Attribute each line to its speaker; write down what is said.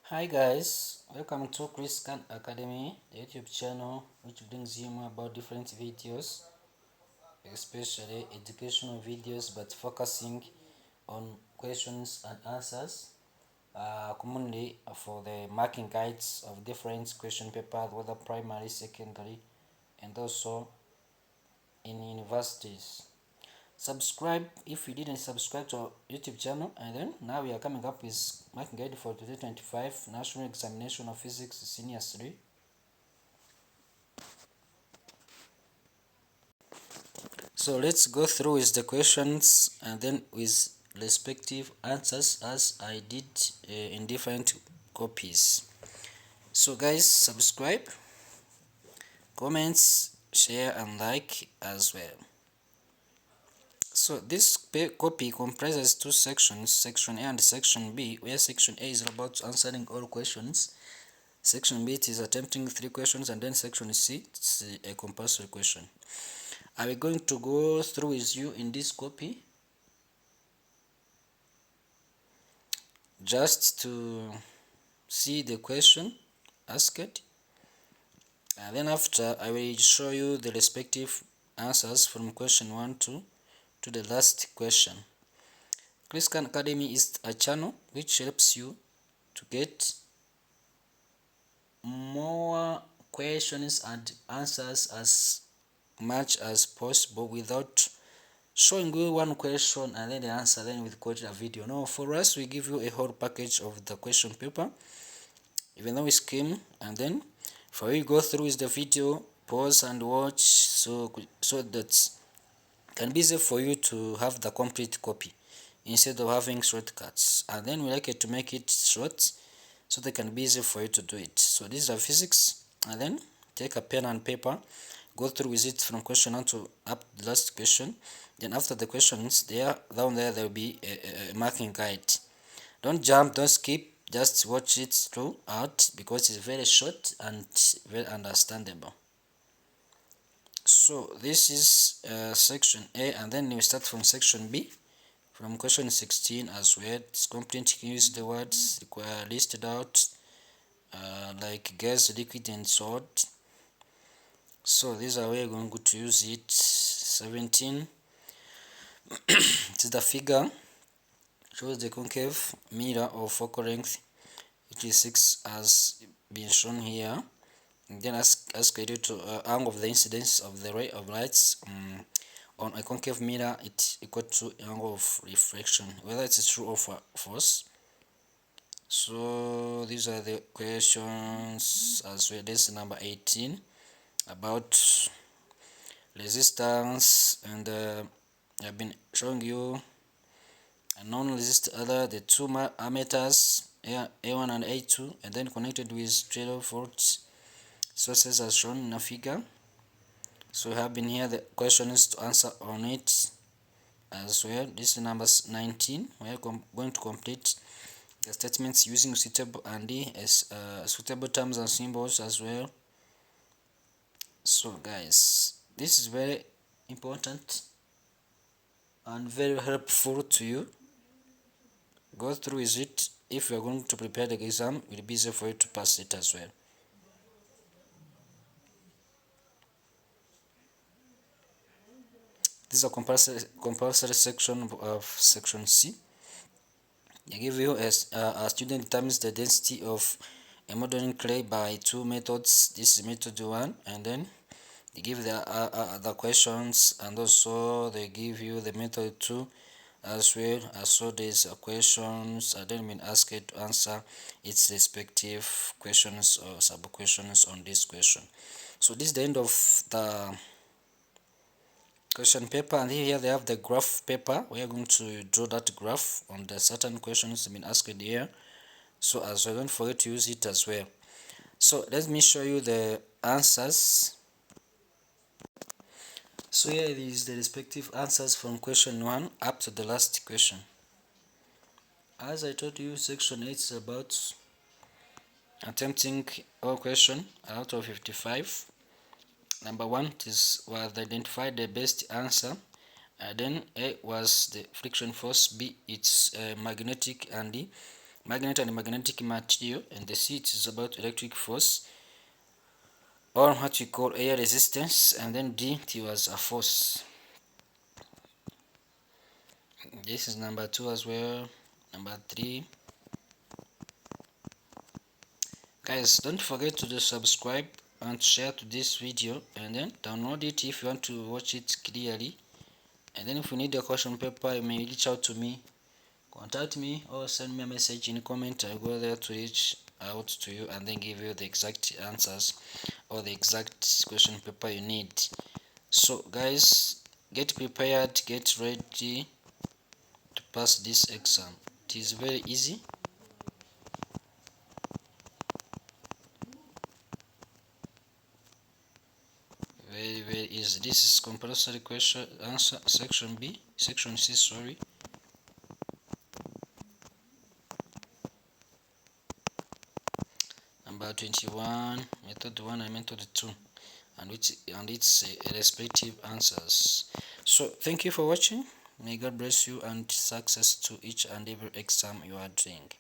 Speaker 1: Hi guys, welcome to Chris Khan Academy, the YouTube channel which brings you more about different videos, especially educational videos, but focusing on questions and answers, commonly for the marking guides of different question papers, whether primary, secondary, and also in universities. Subscribe if you didn't subscribe to our YouTube channel, and then now we are coming up with marking guide for 2025 National Examination of Physics Senior 3. So let's go through with the questions and then with respective answers as I did in different copies. So guys, subscribe, comments, share and like as well. So this copy comprises two sections, section A and section B, where section A is about answering all questions. Section B is attempting 3 questions, and then section C is a compulsory question. Are we going to go through with you in this copy just to see the question asked, and then after I will show you the respective answers from question 1 to the last question. Chris Khan Academy is a channel which helps you to get more questions and answers as much as possible without showing you one question and then the answer, then we quote a video. No, for us we give you a whole package of the question paper, even though we skim, and then for you go through with the video, pause and watch, so that can be easy for you to have the complete copy instead of having shortcuts. And then we like it to make it short so they can be easy for you to do it. So these are physics, and then take a pen and paper, go through with it from question 1 to up the last question. Then after the questions, down there will be a marking guide. Don't jump, don't skip, just watch it throughout because it's very short and very understandable. So this is section A, and then we start from section B, from question 16 as well. It's complete. Use the words listed out, like gas, liquid and salt. So these are where we're going to use it. 17, it is the figure, shows the concave mirror of focal length, which is 6 as been shown here. And then ask you to angle of the incidence of the ray of lights on a concave mirror, it's equal to angle of reflection, whether it's true or false. So these are the questions as well. This is number 18 about resistance, and I've been showing you a non-resistor, the two ammeters A1 and A2, and then connected with 12 volts sources as shown in a figure. So we have been here the questions to answer on it as well. This is number 19. We are going to complete the statements using suitable and suitable terms and symbols as well. So guys, this is very important and very helpful to you. Go through with it. If you are going to prepare the exam, it will be easy for you to pass it as well. This is a compulsory section of section C. They give you as a student determines the density of a modeling clay by 2 methods. This is method 1, and then they give the questions, and also they give you the method 2 as well. So there's questions, and then been asked to answer its respective questions or sub questions on this question. So this is the end of the question paper, and here they have the graph paper. We are going to draw that graph on the certain questions been asked here, so as well, don't forget to use it as well. So let me show you the answers. So here is the respective answers from question 1 up to the last question. As I told you, section 8 is about attempting all question out of 55. Number 1 was identify the best answer. Then A was the friction force, B it's magnetic, and D magnet and magnetic material, and the C it is about electric force, or what we call air resistance, and then D it was a force. This is number 2 as well. Number 3, guys, don't forget to subscribe and share to this video, and then download it if you want to watch it clearly. And then if you need a question paper, you may reach out to me, contact me, or send me a message in comment. I'll go there to reach out to you and then give you the exact answers or the exact question paper you need. So guys, get prepared, get ready to pass this exam. It is very easy. Very easy. This is compulsory question answer section B, section C, sorry. Number 21, method 1 and method 2, and its respective answers. So thank you for watching. May God bless you and success to each and every exam you are doing.